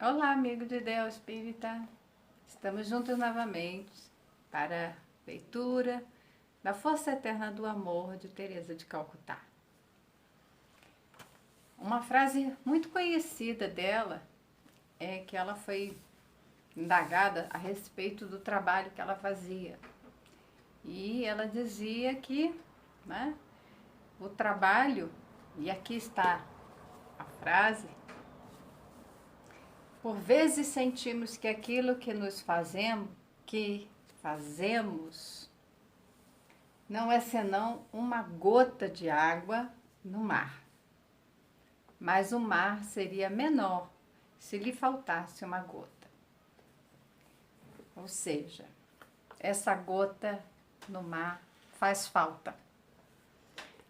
Olá, amigo de Deus Espírita. Estamos juntos novamente para a leitura da Força Eterna do Amor de Teresa de Calcutá. Uma frase muito conhecida dela é que ela foi indagada a respeito do trabalho que ela fazia. E ela dizia que, o trabalho, e aqui está a frase: por vezes sentimos que aquilo que fazemos, não é senão uma gota de água no mar. Mas o mar seria menor se lhe faltasse uma gota. Ou seja, essa gota no mar faz falta.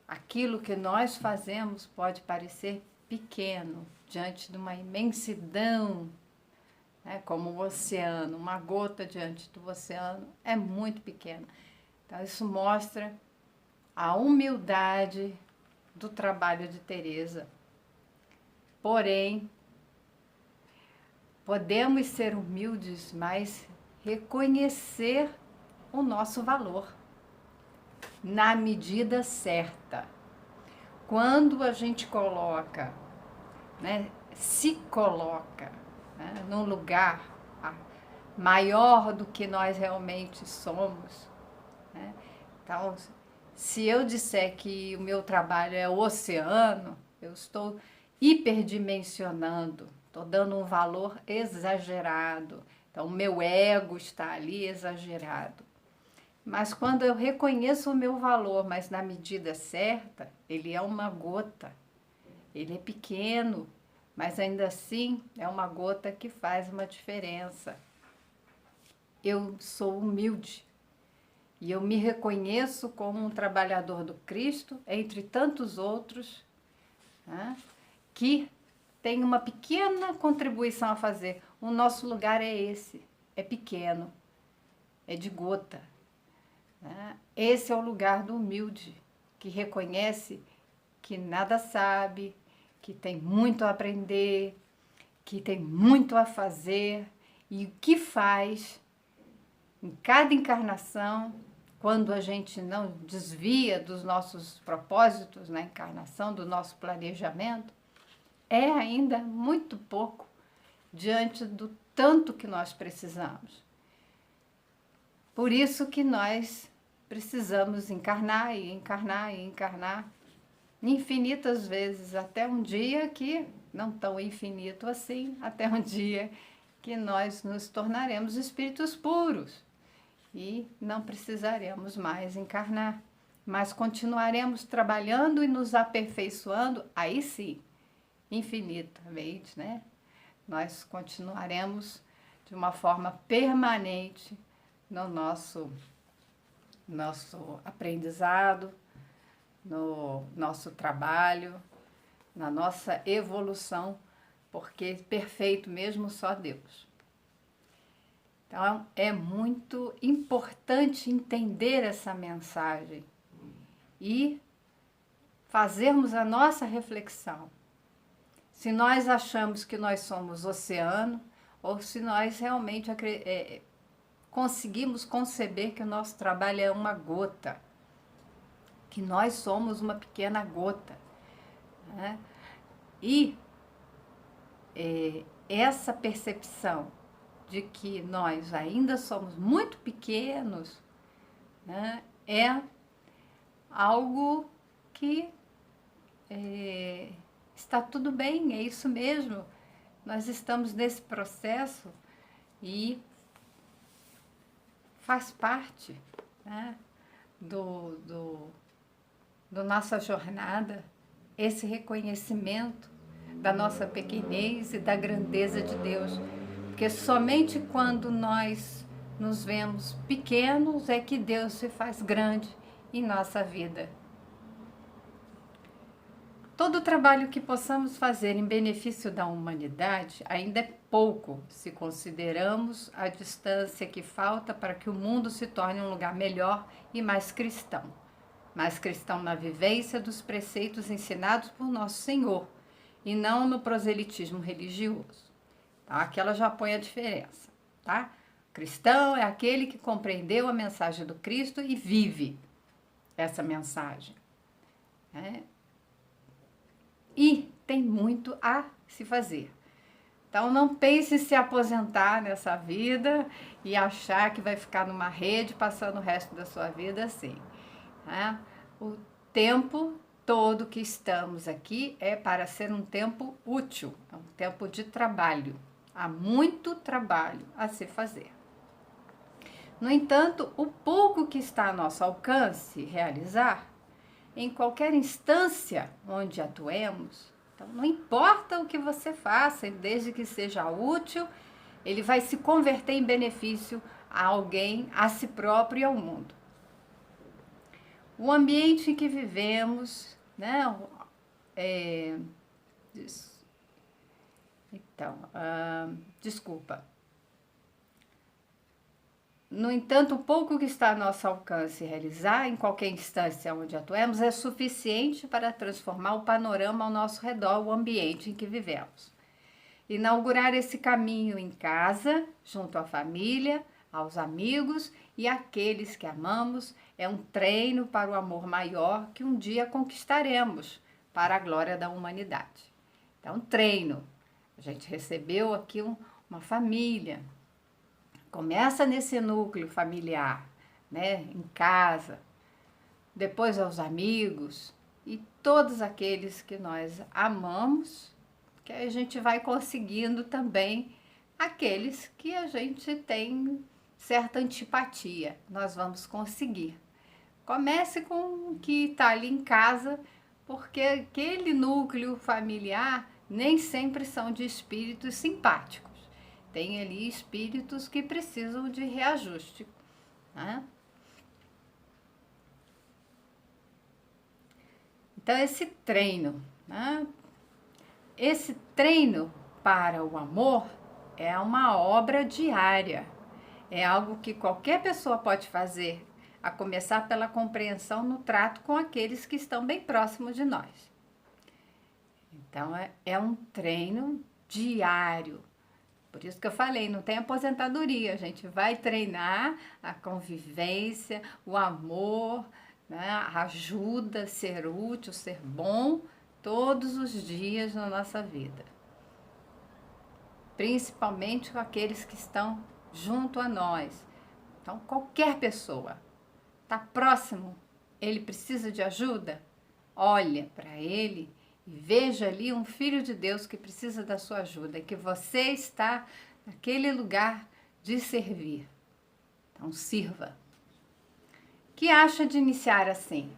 Aquilo que nós fazemos pode parecer pequeno diante de uma imensidão, como o oceano. Uma gota diante do oceano é muito pequena. Então isso mostra a humildade do trabalho de Teresa. Porém, podemos ser humildes, mas reconhecer o nosso valor na medida certa. Quando a gente se coloca num lugar maior do que nós realmente somos, Então, se eu disser que o meu trabalho é o oceano, eu estou hiperdimensionando, estou dando um valor exagerado. Então, o meu ego está ali exagerado. Mas quando eu reconheço o meu valor, mas na medida certa, ele é uma gota. Ele é pequeno, mas ainda assim é uma gota que faz uma diferença. Eu sou humilde e eu me reconheço como um trabalhador do Cristo, entre tantos outros, que tem uma pequena contribuição a fazer. O nosso lugar é esse, é pequeno, é de gota. Esse é o lugar do humilde, que reconhece que nada sabe, que tem muito a aprender, que tem muito a fazer, e o que faz em cada encarnação, quando a gente não desvia dos nossos propósitos na encarnação, do nosso planejamento, é ainda muito pouco diante do tanto que nós precisamos. Por isso que nós precisamos encarnar e encarnar e encarnar infinitas vezes, até um dia que, não tão infinito assim, até um dia que nós nos tornaremos espíritos puros e não precisaremos mais encarnar, mas continuaremos trabalhando e nos aperfeiçoando, aí sim, infinitamente, Nós continuaremos de uma forma permanente no nosso aprendizado, no nosso trabalho, na nossa evolução, porque perfeito mesmo só Deus. Então, é muito importante entender essa mensagem e fazermos a nossa reflexão. Se nós achamos que nós somos oceano, ou se nós realmente conseguimos conceber que o nosso trabalho é uma gota, que nós somos uma pequena gota. E essa percepção de que nós ainda somos muito pequenos, é algo que está tudo bem, é isso mesmo. Nós estamos nesse processo e faz parte do nossa jornada, esse reconhecimento da nossa pequenez e da grandeza de Deus. Porque somente quando nós nos vemos pequenos é que Deus se faz grande em nossa vida. Todo o trabalho que possamos fazer em benefício da humanidade ainda é pouco, se consideramos a distância que falta para que o mundo se torne um lugar melhor e mais cristão na vivência dos preceitos ensinados por nosso Senhor, e não no proselitismo religioso. Aqui ela já põe a diferença, tá? Cristão é aquele que compreendeu a mensagem do Cristo e vive essa mensagem, né? E tem muito a se fazer. Então, não pense em se aposentar nessa vida e achar que vai ficar numa rede passando o resto da sua vida assim, né? O tempo todo que estamos aqui é para ser um tempo útil, é um tempo de trabalho. Há muito trabalho a se fazer. No entanto, o pouco que está a nosso alcance realizar, em qualquer instância onde atuemos, então não importa o que você faça, desde que seja útil, ele vai se converter em benefício a alguém, a si próprio e ao mundo. O ambiente em que vivemos, né? Desculpa. No entanto, o pouco que está a nosso alcance realizar, em qualquer instância onde atuemos, é suficiente para transformar o panorama ao nosso redor, o ambiente em que vivemos. Inaugurar esse caminho em casa, junto à família, aos amigos e àqueles que amamos, é um treino para o amor maior que um dia conquistaremos para a glória da humanidade. Então, treino. A gente recebeu aqui uma família. Começa nesse núcleo familiar, né, em casa, depois aos amigos e todos aqueles que nós amamos, que a gente vai conseguindo também aqueles que a gente tem certa antipatia, nós vamos conseguir. Comece com o que está ali em casa, porque aquele núcleo familiar nem sempre são de espíritos simpáticos. Tem ali espíritos que precisam de reajuste, né? Então, esse treino, né? Esse treino para o amor é uma obra diária. É algo que qualquer pessoa pode fazer, a começar pela compreensão no trato com aqueles que estão bem próximos de nós. Então, é um treino diário. Por isso que eu falei, não tem aposentadoria, a gente vai treinar a convivência, o amor, né, a ajuda, ser útil, ser bom, todos os dias na nossa vida. Principalmente com aqueles que estão junto a nós. Então, qualquer pessoa está próximo, ele precisa de ajuda, olha para ele e veja ali um filho de Deus que precisa da sua ajuda, que você está naquele lugar de servir. Então, sirva. O que acha de iniciar assim?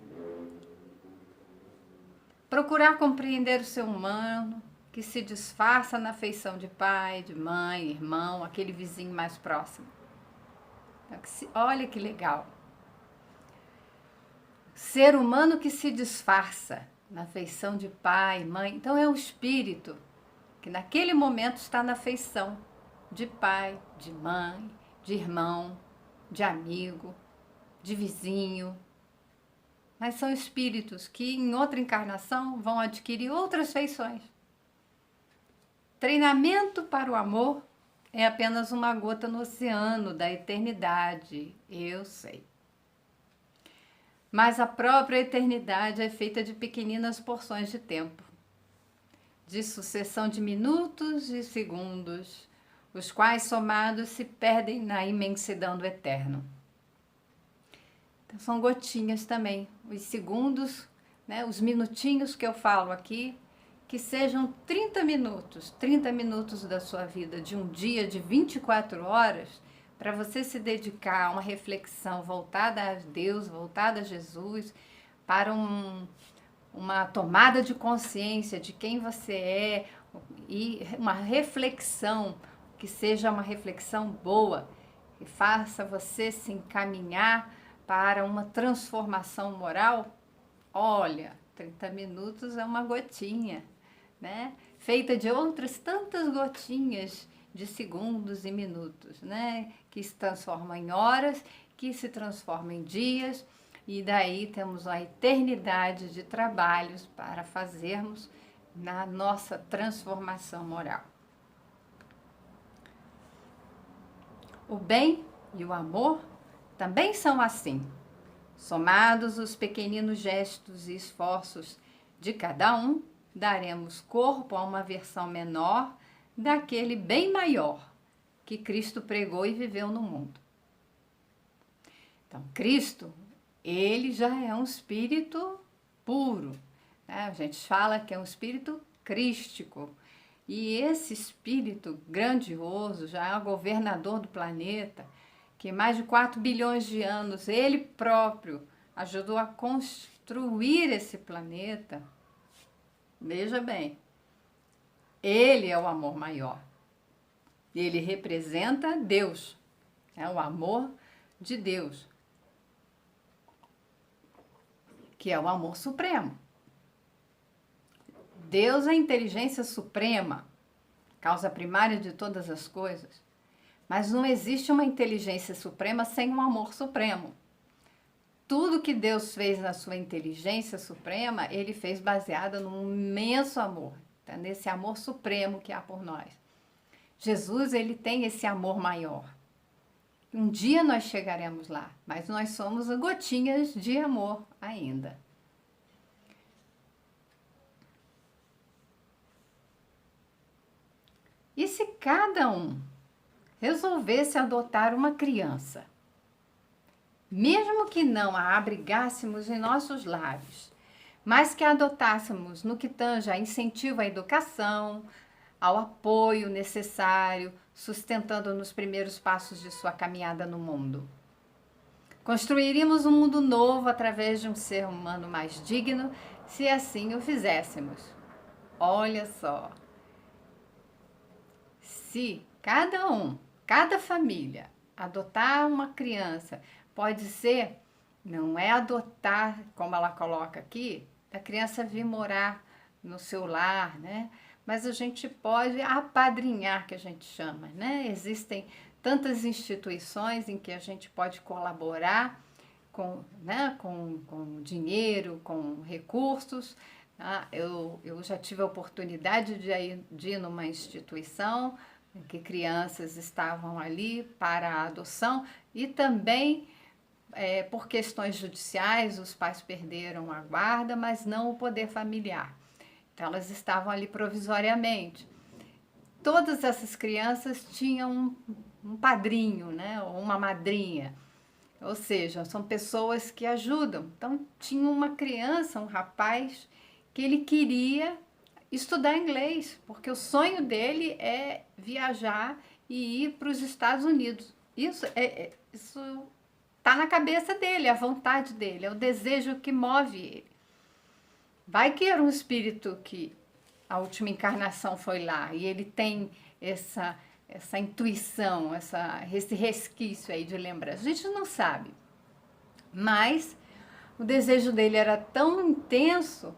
Procurar compreender o ser humano, que se disfarça na feição de pai, de mãe, irmão, aquele vizinho mais próximo. Então, olha que legal. Ser humano que se disfarça na feição de pai, mãe. Então, é o espírito que naquele momento está na feição de pai, de mãe, de irmão, de amigo, de vizinho. Mas são espíritos que em outra encarnação vão adquirir outras feições. Treinamento para o amor é apenas uma gota no oceano da eternidade, eu sei. Mas a própria eternidade é feita de pequeninas porções de tempo, de sucessão de minutos e segundos, os quais somados se perdem na imensidão do eterno. Então, são gotinhas também, os segundos, né, os minutinhos que eu falo aqui, que sejam 30 minutos da sua vida, de um dia de 24 horas, para você se dedicar a uma reflexão voltada a Deus, voltada a Jesus, para uma tomada de consciência de quem você é e uma reflexão, que seja uma reflexão boa, que faça você se encaminhar para uma transformação moral. Olha, 30 minutos é uma gotinha, né? Feita de outras tantas gotinhas de segundos e minutos, né? Que se transformam em horas, que se transformam em dias, e daí temos uma eternidade de trabalhos para fazermos na nossa transformação moral. O bem e o amor também são assim. Somados os pequeninos gestos e esforços de cada um, daremos corpo a uma versão menor daquele bem maior que Cristo pregou e viveu no mundo. Então, Cristo, ele já é um espírito puro, né? A gente fala que é um espírito crístico. E esse espírito grandioso já é o governador do planeta, que mais de 4 bilhões de anos ele próprio ajudou a construir esse planeta. Veja bem, ele é o amor maior. Ele representa Deus, é o amor de Deus, que é o amor supremo. Deus é a inteligência suprema, causa primária de todas as coisas. Mas não existe uma inteligência suprema sem um amor supremo. Tudo que Deus fez na sua inteligência suprema, ele fez baseado num imenso amor, tá? Nesse amor supremo que há por nós. Jesus, ele tem esse amor maior. Um dia nós chegaremos lá, mas nós somos gotinhas de amor ainda. E se cada um resolvesse adotar uma criança, mesmo que não a abrigássemos em nossos lares, mas que a adotássemos no que tange a incentivo à educação, ao apoio necessário, sustentando nos primeiros passos de sua caminhada no mundo. Construiríamos um mundo novo através de um ser humano mais digno, se assim o fizéssemos. Olha só. Se cada família adotar uma criança, pode ser, não é adotar, como ela coloca aqui, a criança vir morar no seu lar, né? Mas a gente pode apadrinhar, que a gente chama, né? Existem tantas instituições em que a gente pode colaborar com, né, com dinheiro, com recursos. Eu já tive a oportunidade de ir numa instituição em que crianças estavam ali para a adoção e também por questões judiciais os pais perderam a guarda, mas não o poder familiar. Então elas estavam ali provisoriamente. Todas essas crianças tinham um padrinho, né, ou uma madrinha. Ou seja, são pessoas que ajudam. Então tinha uma criança, um rapaz, que ele queria estudar inglês, porque o sonho dele é viajar e ir para os Estados Unidos. Isso está na cabeça dele, é a vontade dele, é o desejo que move ele. Vai que era um espírito que a última encarnação foi lá e ele tem essa intuição, esse resquício aí de lembrança. A gente não sabe, mas o desejo dele era tão intenso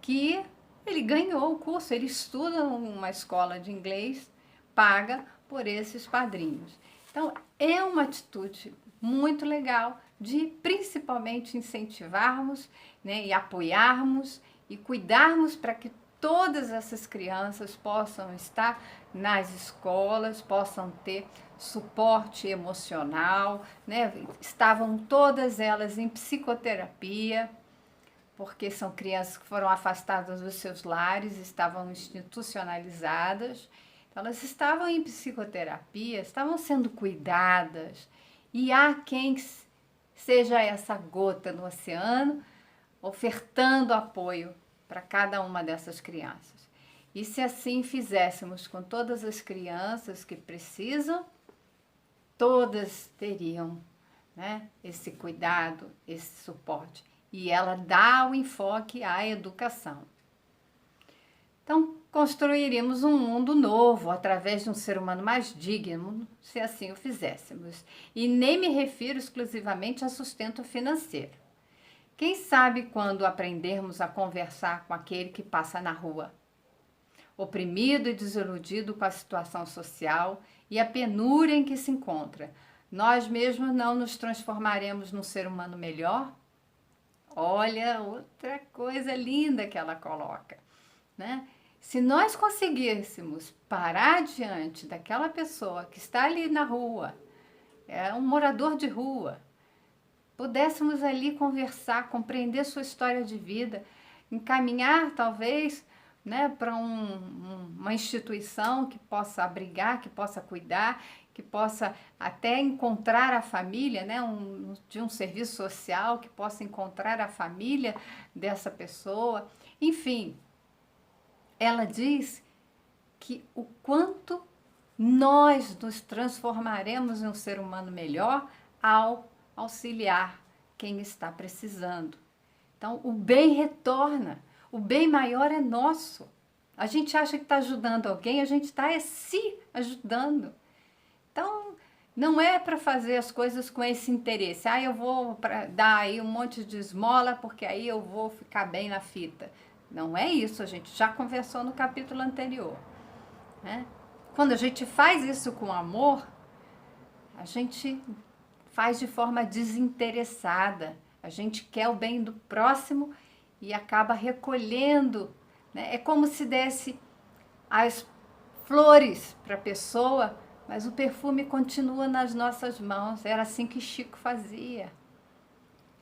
que ele ganhou o curso, ele estuda numa escola de inglês, paga por esses padrinhos. Então, é uma atitude muito legal de principalmente incentivarmos, né, e apoiarmos e cuidarmos para que todas essas crianças possam estar nas escolas, possam ter suporte emocional, né? Estavam todas elas em psicoterapia, porque são crianças que foram afastadas dos seus lares, estavam institucionalizadas, então elas estavam em psicoterapia, estavam sendo cuidadas, e há quem seja essa gota no oceano, ofertando apoio para cada uma dessas crianças. E se assim fizéssemos com todas as crianças que precisam, todas teriam, né, esse cuidado, esse suporte. E ela dá o enfoque à educação. Então, construiríamos um mundo novo através de um ser humano mais digno, se assim o fizéssemos. E nem me refiro exclusivamente a sustento financeiro. Quem sabe quando aprendermos a conversar com aquele que passa na rua, oprimido e desiludido com a situação social e a penúria em que se encontra, nós mesmos não nos transformaremos num ser humano melhor? Olha, outra coisa linda que ela coloca, né? Se nós conseguíssemos parar diante daquela pessoa que está ali na rua, é um morador de rua, pudéssemos ali conversar, compreender sua história de vida, encaminhar talvez, né, para uma instituição que possa abrigar, que possa cuidar, que possa até encontrar a família, né, de um serviço social, que possa encontrar a família dessa pessoa. Enfim, ela diz que o quanto nós nos transformaremos em um ser humano melhor ao auxiliar quem está precisando. Então, o bem retorna, o bem maior é nosso. A gente acha que está ajudando alguém, a gente está se ajudando. Então, não é para fazer as coisas com esse interesse. Ah, eu vou dar aí um monte de esmola, porque aí eu vou ficar bem na fita. Não é isso, a gente já conversou no capítulo anterior, né? Quando a gente faz isso com amor, a gente faz de forma desinteressada. A gente quer o bem do próximo e acaba recolhendo, né? É como se desse as flores para a pessoa, mas o perfume continua nas nossas mãos. Era assim que Chico fazia.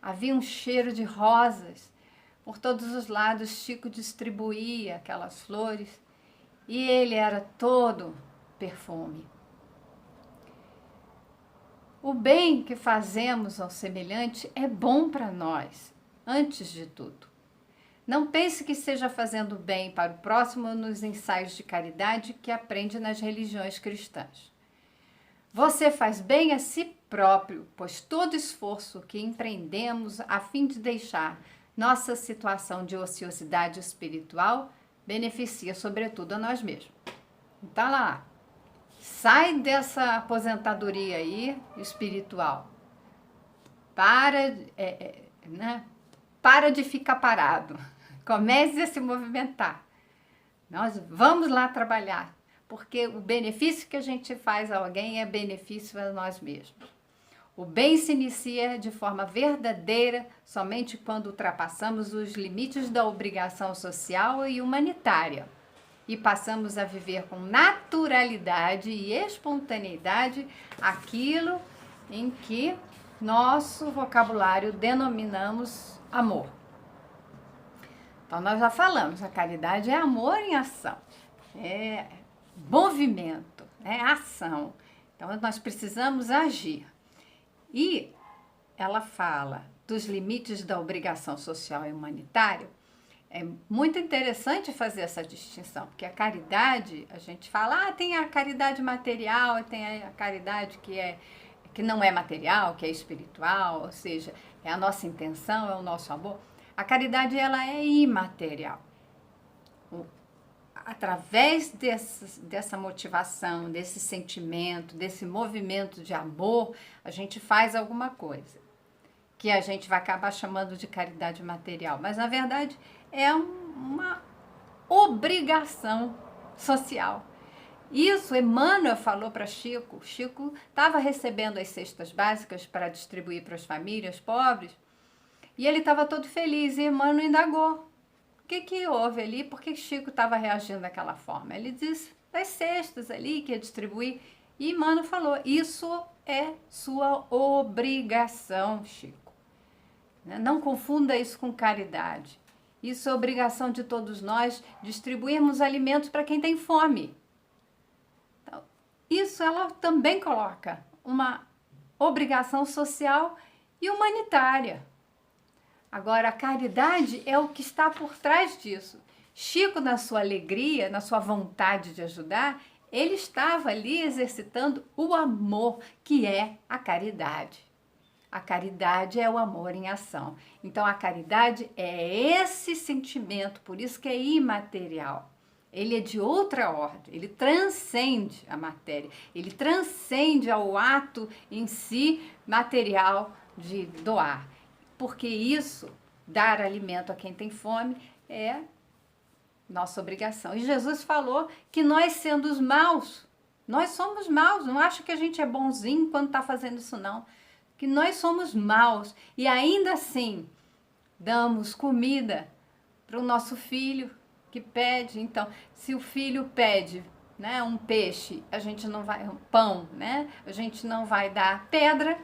Havia um cheiro de rosas. Por todos os lados, Chico distribuía aquelas flores e ele era todo perfume. O bem que fazemos ao semelhante é bom para nós, antes de tudo. Não pense que esteja fazendo bem para o próximo nos ensaios de caridade que aprende nas religiões cristãs. Você faz bem a si próprio, pois todo esforço que empreendemos a fim de deixar nossa situação de ociosidade espiritual beneficia sobretudo a nós mesmos. Então lá, sai dessa aposentadoria aí espiritual. Para de ficar parado. Comece a se movimentar. Nós vamos lá trabalhar, porque o benefício que a gente faz a alguém é benefício a nós mesmos. O bem se inicia de forma verdadeira somente quando ultrapassamos os limites da obrigação social e humanitária e passamos a viver com naturalidade e espontaneidade aquilo em que nosso vocabulário denominamos amor. Então, nós já falamos, a caridade é amor em ação, é movimento, é ação. Então, nós precisamos agir. E ela fala dos limites da obrigação social e humanitária. É muito interessante fazer essa distinção, porque a caridade, a gente fala, tem a caridade material, tem a caridade que não é material, que é espiritual, ou seja, é a nossa intenção, é o nosso amor. A caridade, ela é imaterial. Através dessa motivação, desse sentimento, desse movimento de amor, a gente faz alguma coisa, que a gente vai acabar chamando de caridade material. Mas, na verdade, é uma obrigação social. Isso Emmanuel falou para Chico. Chico estava recebendo as cestas básicas para distribuir para as famílias pobres e ele estava todo feliz e Emmanuel indagou. O que houve ali? Por que Chico estava reagindo daquela forma? Ele disse das cestas ali que ia distribuir e Emmanuel falou, isso é sua obrigação, Chico. Não confunda isso com caridade. Isso é obrigação de todos nós, distribuirmos alimentos para quem tem fome. Então, isso ela também coloca uma obrigação social e humanitária. Agora, a caridade é o que está por trás disso. Chico, na sua alegria, na sua vontade de ajudar, ele estava ali exercitando o amor, que é a caridade. A caridade é o amor em ação. Então, a caridade é esse sentimento, por isso que é imaterial. Ele é de outra ordem, ele transcende a matéria, ele transcende ao ato em si material de doar. Porque isso, dar alimento a quem tem fome, é nossa obrigação. E Jesus falou que nós sendo os maus, nós somos maus, não acho que a gente é bonzinho quando está fazendo isso não. Que nós somos maus e ainda assim damos comida para o nosso filho que pede. Então, se o filho pede, né, um peixe, a gente não vai, um pão, né, a gente não vai dar pedra,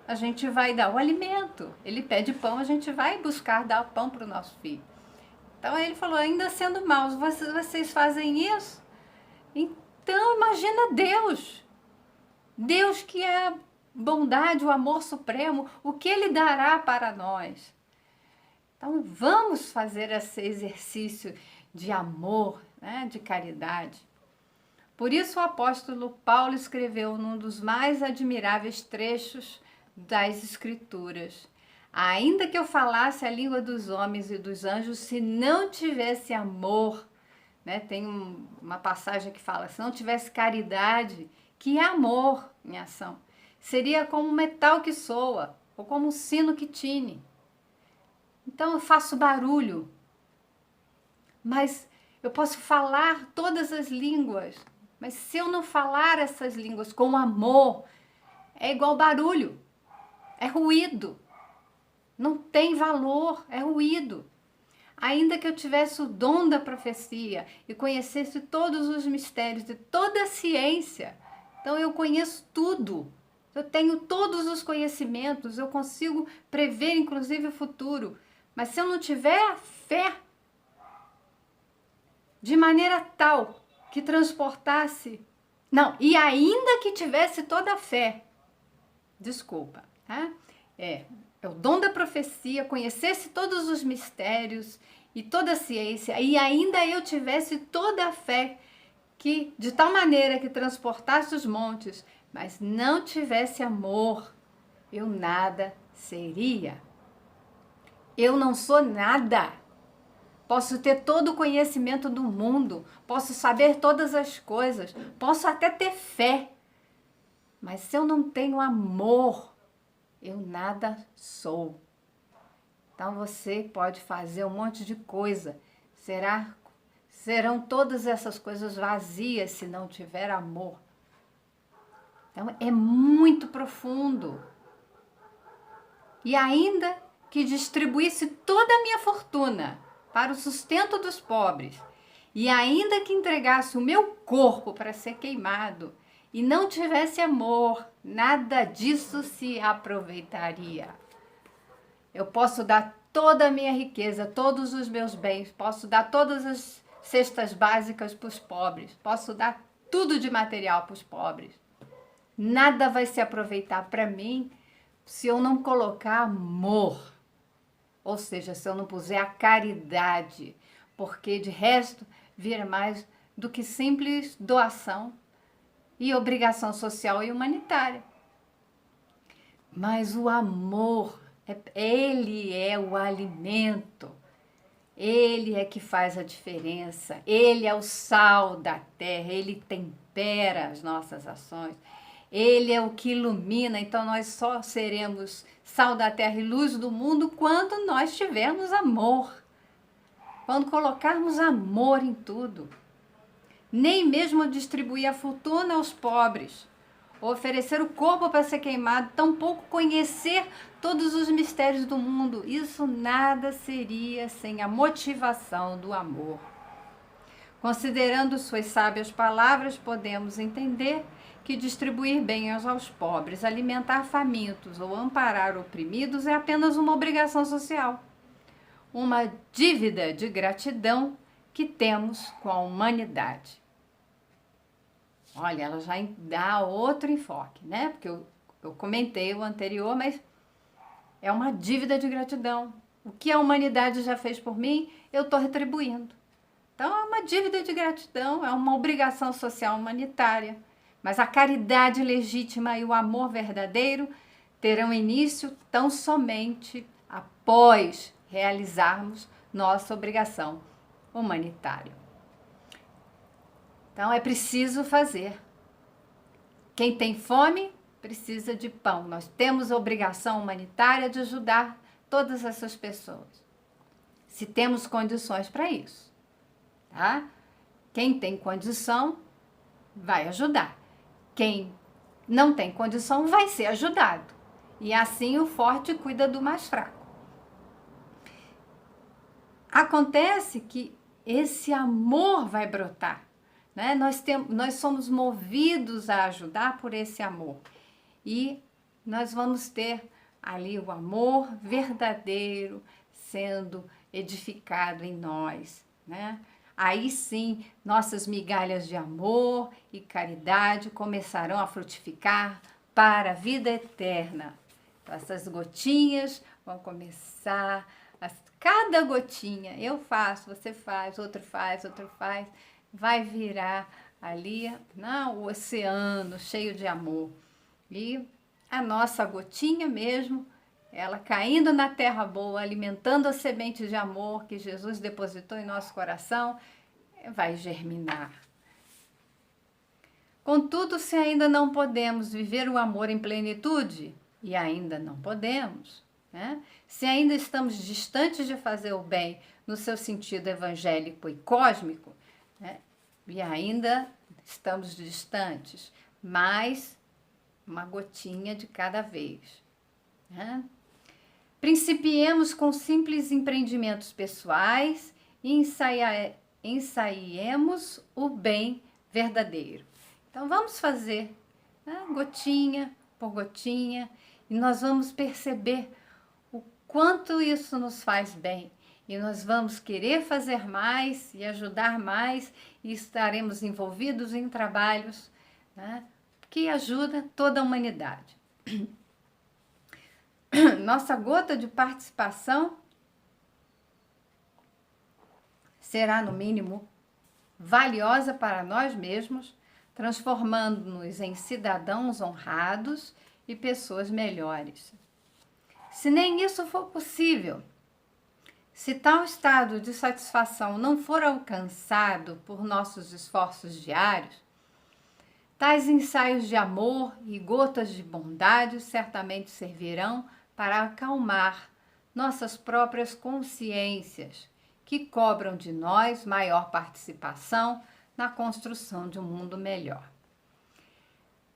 a gente vai dar o alimento. Ele pede pão, a gente vai buscar dar pão para o nosso filho. Então ele falou, ainda sendo maus, vocês fazem isso? Então imagina Deus. Deus que é a bondade, o amor supremo, o que Ele dará para nós? Então vamos fazer esse exercício de amor, né, de caridade. Por isso o apóstolo Paulo escreveu num dos mais admiráveis trechos das Escrituras: ainda que eu falasse a língua dos homens e dos anjos, se não tivesse amor, né, tem uma passagem que fala, se não tivesse caridade, que é amor em ação, seria como um metal que soa, ou como um sino que tine. Então eu faço barulho, mas eu posso falar todas as línguas, mas se eu não falar essas línguas com amor, é igual barulho, é ruído, não tem valor, é ruído. Ainda que eu tivesse o dom da profecia e conhecesse todos os mistérios de toda a ciência, então eu conheço tudo, eu tenho todos os conhecimentos, eu consigo prever inclusive o futuro, mas se eu não tiver a fé de maneira tal que transportasse, não, e ainda que tivesse toda a fé, desculpa, tá? É o dom da profecia, conhecesse todos os mistérios e toda a ciência, e ainda eu tivesse toda a fé, que de tal maneira que transportasse os montes, mas não tivesse amor, eu nada seria. Eu não sou nada. Posso ter todo o conhecimento do mundo, posso saber todas as coisas, posso até ter fé, mas se eu não tenho amor, eu nada sou. Então você pode fazer um monte de coisa, serão todas essas coisas vazias se não tiver amor. Então é muito profundo. E ainda que distribuísse toda a minha fortuna para o sustento dos pobres, e ainda que entregasse o meu corpo para ser queimado, e não tivesse amor, nada disso se aproveitaria. Eu posso dar toda a minha riqueza, todos os meus bens, posso dar todas as cestas básicas para os pobres, posso dar tudo de material para os pobres. Nada vai se aproveitar para mim se eu não colocar amor. Ou seja, se eu não puser a caridade, porque de resto vira mais do que simples doação e obrigação social e humanitária. Mas o amor, ele é o alimento, ele é que faz a diferença, ele é o sal da terra, ele tempera as nossas ações, ele é o que ilumina, então nós só seremos sal da terra e luz do mundo quando nós tivermos amor, quando colocarmos amor em tudo. Nem mesmo distribuir a fortuna aos pobres, oferecer o corpo para ser queimado, tampouco conhecer todos os mistérios do mundo. Isso nada seria sem a motivação do amor. Considerando suas sábias palavras, podemos entender que distribuir bens aos pobres, alimentar famintos ou amparar oprimidos é apenas uma obrigação social, uma dívida de gratidão que temos com a humanidade. Olha, ela já dá outro enfoque, né? Porque eu comentei o anterior, mas é uma dívida de gratidão. O que a humanidade já fez por mim, eu estou retribuindo. Então, é uma dívida de gratidão, é uma obrigação social humanitária. Mas a caridade legítima e o amor verdadeiro terão início tão somente após realizarmos nossa obrigação humanitária. Então, é preciso fazer. Quem tem fome precisa de pão. Nós temos a obrigação humanitária de ajudar todas essas pessoas, se temos condições para isso, tá? Quem tem condição vai ajudar. Quem não tem condição vai ser ajudado. E assim o forte cuida do mais fraco. Acontece que esse amor vai brotar né? Nós somos movidos a ajudar por esse amor. E nós vamos ter ali o amor verdadeiro sendo edificado em nós, né? Aí sim, nossas migalhas de amor e caridade começarão a frutificar para a vida eterna. Então, essas gotinhas vão começar, cada gotinha, eu faço, você faz, outro faz, vai virar ali, não, o oceano cheio de amor. E a nossa gotinha mesmo, ela caindo na terra boa, alimentando a semente de amor que Jesus depositou em nosso coração, vai germinar. Contudo, se ainda não podemos viver o amor em plenitude, e ainda não podemos, né? Se ainda estamos distantes de fazer o bem no seu sentido evangélico e cósmico, né? E ainda estamos distantes, mas uma gotinha de cada vez, né? Principiemos com simples empreendimentos pessoais e ensaiemos o bem verdadeiro. Então vamos fazer, né, gotinha por gotinha, e nós vamos perceber o quanto isso nos faz bem. E nós vamos querer fazer mais e ajudar mais, e estaremos envolvidos em trabalhos, né, que ajudam toda a humanidade. Nossa gota de participação será, no mínimo, valiosa para nós mesmos, transformando-nos em cidadãos honrados e pessoas melhores. Se nem isso for possível, se tal estado de satisfação não for alcançado por nossos esforços diários, tais ensaios de amor e gotas de bondade certamente servirão para acalmar nossas próprias consciências, que cobram de nós maior participação na construção de um mundo melhor.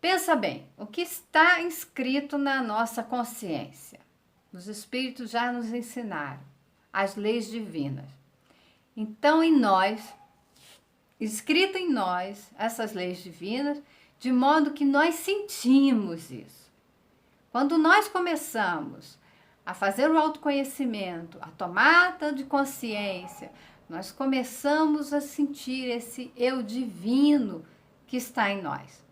Pensa bem, o que está inscrito na nossa consciência? Os Espíritos já nos ensinaram as leis divinas. Então, em nós, escrita em nós, essas leis divinas, de modo que nós sentimos isso. Quando nós começamos a fazer o autoconhecimento, a tomada de consciência, nós começamos a sentir esse eu divino que está em nós.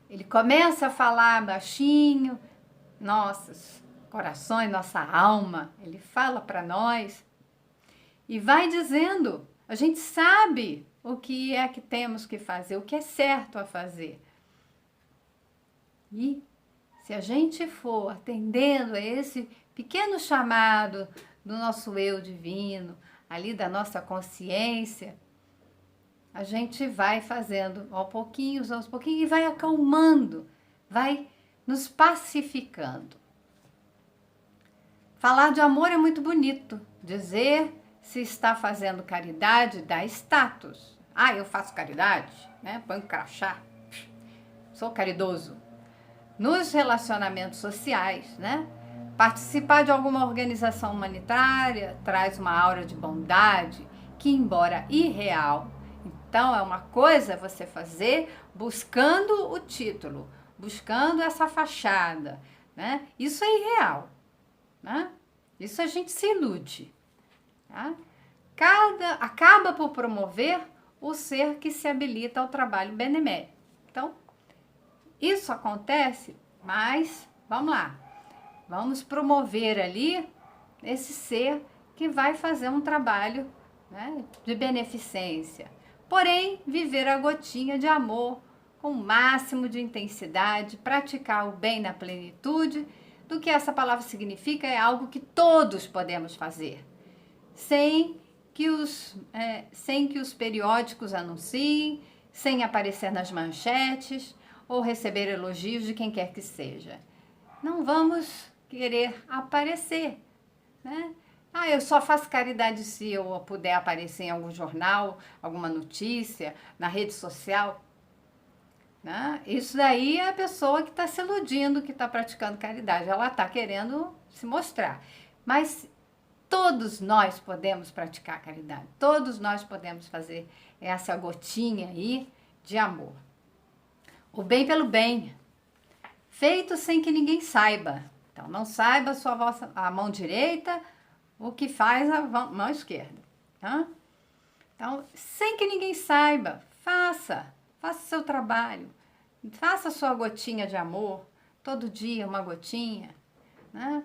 Ele começa a falar baixinho, nossos corações, nossa alma, ele fala para nós e vai dizendo, a gente sabe o que é que temos que fazer, o que é certo a fazer. E se a gente for atendendo a esse pequeno chamado do nosso eu divino, ali da nossa consciência, a gente vai fazendo aos pouquinhos e vai acalmando, vai nos pacificando. Falar de amor é muito bonito. Dizer se está fazendo caridade dá status. Ah, eu faço caridade, né? Põe um crachá. Sou caridoso. Nos relacionamentos sociais, né? Participar de alguma organização humanitária traz uma aura de bondade que, embora irreal, então é uma coisa você fazer buscando o título, buscando essa fachada, né? Isso é irreal, né? Isso a gente se ilude, tá? Acaba por promover o ser que se habilita ao trabalho benemérito. Então, isso acontece, mas vamos lá, vamos promover ali esse ser que vai fazer um trabalho, né, de beneficência. Porém, viver a gotinha de amor com o máximo de intensidade, praticar o bem na plenitude do que essa palavra significa, é algo que todos podemos fazer, sem que os periódicos anunciem, sem aparecer nas manchetes ou receber elogios de quem quer que seja. Não vamos querer aparecer, né? Ah, eu só faço caridade se eu puder aparecer em algum jornal, alguma notícia, na rede social, né? Isso daí é a pessoa que está se iludindo, que está praticando caridade. Ela está querendo se mostrar. Mas todos nós podemos praticar caridade. Todos nós podemos fazer essa gotinha aí de amor. O bem pelo bem, feito sem que ninguém saiba. Então, não saiba a mão direita o que faz a mão esquerda. Tá? Então, sem que ninguém saiba, faça o seu trabalho. Faça a sua gotinha de amor, todo dia uma gotinha. Né?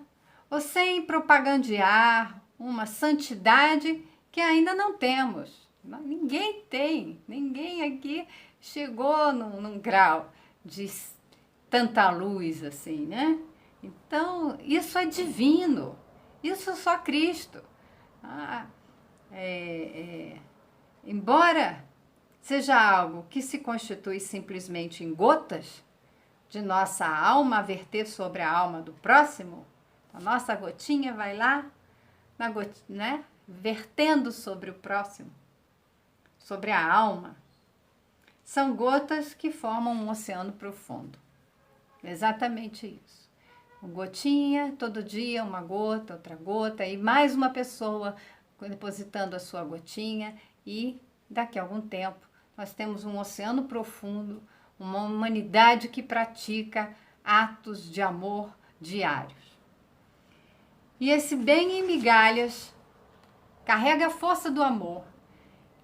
Ou sem propagandear uma santidade que ainda não temos. Ninguém tem, ninguém aqui chegou num grau de tanta luz assim, né? Então, isso é divino, isso só Cristo. Embora seja algo que se constitui simplesmente em gotas de nossa alma verter sobre a alma do próximo, a nossa gotinha vai lá, né? Vertendo sobre o próximo, sobre a alma. São gotas que formam um oceano profundo. Exatamente isso. Uma gotinha, todo dia uma gota, outra gota, e mais uma pessoa depositando a sua gotinha, e daqui a algum tempo nós temos um oceano profundo, uma humanidade que pratica atos de amor diários. E esse bem em migalhas carrega a força do amor,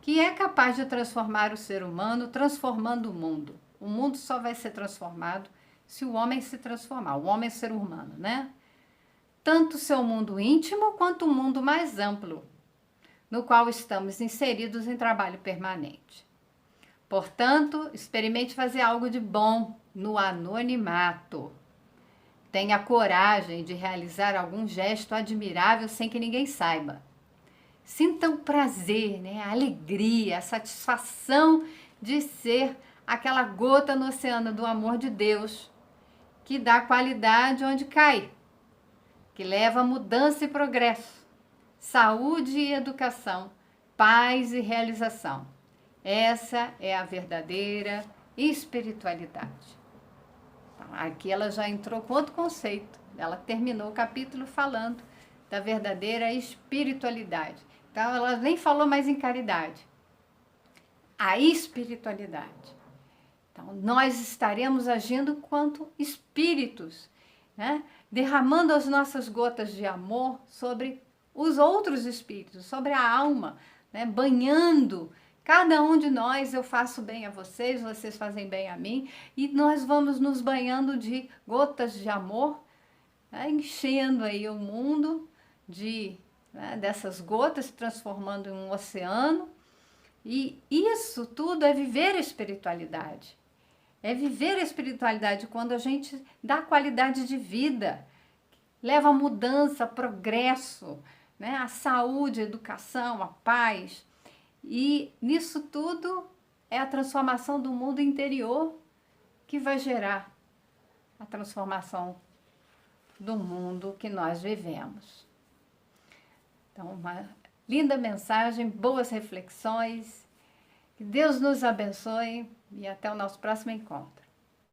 que é capaz de transformar o ser humano, transformando o mundo. O mundo só vai ser transformado se o homem se transformar, o homem é ser humano, né? Tanto o seu mundo íntimo quanto o mundo mais amplo, no qual estamos inseridos em trabalho permanente. Portanto, experimente fazer algo de bom no anonimato. Tenha coragem de realizar algum gesto admirável sem que ninguém saiba. Sinta o prazer, né? A alegria, a satisfação de ser aquela gota no oceano do amor de Deus, que dá qualidade onde cai, que leva mudança e progresso, saúde e educação, paz e realização. Essa é a verdadeira espiritualidade. Então, aqui ela já entrou com outro conceito. Ela terminou o capítulo falando da verdadeira espiritualidade. Então, ela nem falou mais em caridade. A espiritualidade. Então, nós estaremos agindo quanto espíritos, né? Derramando as nossas gotas de amor sobre os outros espíritos, sobre a alma, né? Banhando cada um de nós. Eu faço bem a vocês, vocês fazem bem a mim, e nós vamos nos banhando de gotas de amor, né? Enchendo aí o mundo dessas gotas, transformando em um oceano. E isso tudo é viver a espiritualidade. É viver a espiritualidade quando a gente dá qualidade de vida, leva a mudança, progresso, né? A saúde, a educação, a paz. E nisso tudo é a transformação do mundo interior que vai gerar a transformação do mundo que nós vivemos. Então, uma linda mensagem, boas reflexões. Que Deus nos abençoe e até o nosso próximo encontro.